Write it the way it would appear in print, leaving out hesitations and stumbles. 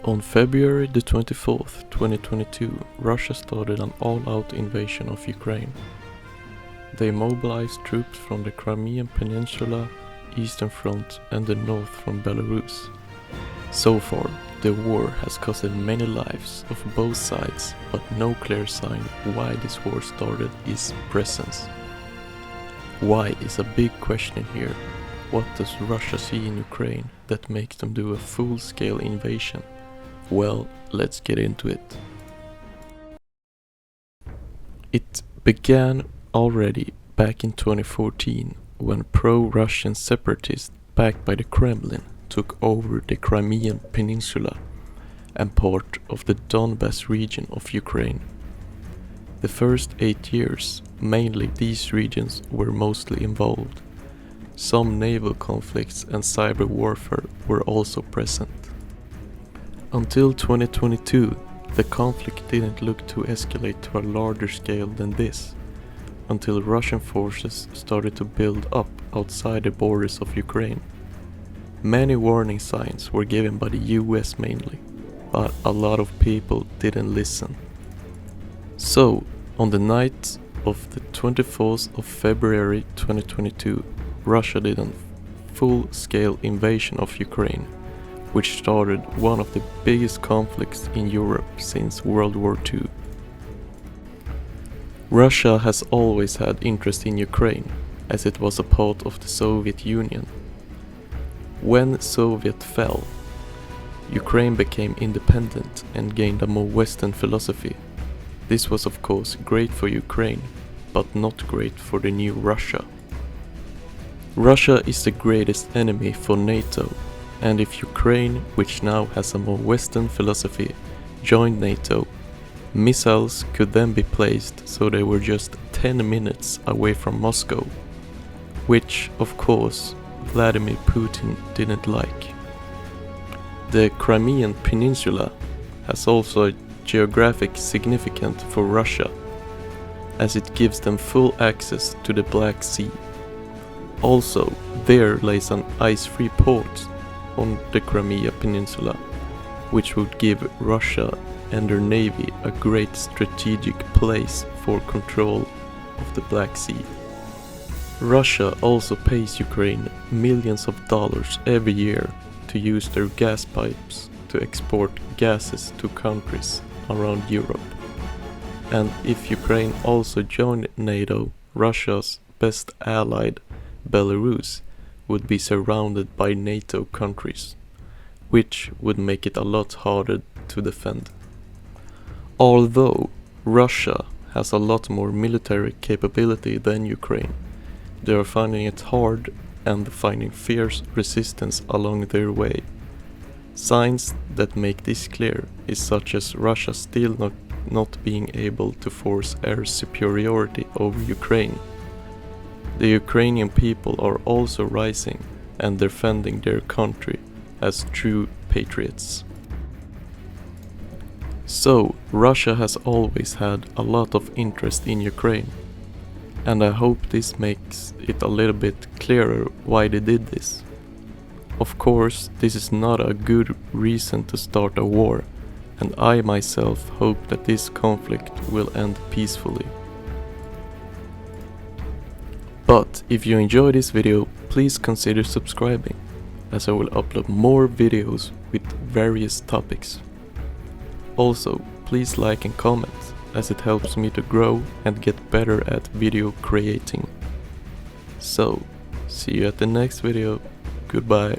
On February the 24th, 2022, Russia started an all-out invasion of Ukraine. They mobilized troops from the Crimean Peninsula, Eastern Front and the north from Belarus. So far, the war has costed many lives of both sides, but no clear sign why this war started is present. Why is a big question here. What does Russia see in Ukraine that makes them do a full-scale invasion? Well, let's get into it. It began already back in 2014 when pro-Russian separatists backed by the Kremlin took over the Crimean Peninsula and part of the Donbas region of Ukraine. The first 8 years, mainly these regions were mostly involved. Some naval conflicts and cyber warfare were also present. Until 2022, the conflict didn't look to escalate to a larger scale than this, until Russian forces started to build up outside the borders of Ukraine. Many warning signs were given by the US mainly, but a lot of people didn't listen. So, on the night of the 24th of February 2022, Russia did a full-scale invasion of Ukraine, which started one of the biggest conflicts in Europe since World War II. Russia has always had interest in Ukraine, as it was a part of the Soviet Union. When Soviet fell, Ukraine became independent and gained a more Western philosophy. This was of course great for Ukraine, but not great for the new Russia. Russia is the greatest enemy for NATO, and if Ukraine, which now has a more Western philosophy, joined NATO, missiles could then be placed so they were just 10 minutes away from Moscow, which, of course, Vladimir Putin didn't like. The Crimean Peninsula has also a geographic significance for Russia, as it gives them full access to the Black Sea. Also, there lays an ice-free port on the Crimea Peninsula, which would give Russia and their navy a great strategic place for control of the Black Sea. Russia also pays Ukraine millions of dollars every year to use their gas pipes to export gases to countries around Europe. And if Ukraine also joined NATO, Russia's best allied, Belarus, would be surrounded by NATO countries, which would make it a lot harder to defend. Although Russia has a lot more military capability than Ukraine, they are finding it hard and finding fierce resistance along their way. Signs that make this clear is such as Russia still not being able to force air superiority over Ukraine. The Ukrainian people are also rising and defending their country as true patriots. So, Russia has always had a lot of interest in Ukraine, and I hope this makes it a little bit clearer why they did this. Of course, this is not a good reason to start a war, and I myself hope that this conflict will end peacefully. But if you enjoy this video, please consider subscribing, as I will upload more videos with various topics. Also, please like and comment, as it helps me to grow and get better at video creating. So, see you at the next video. Goodbye.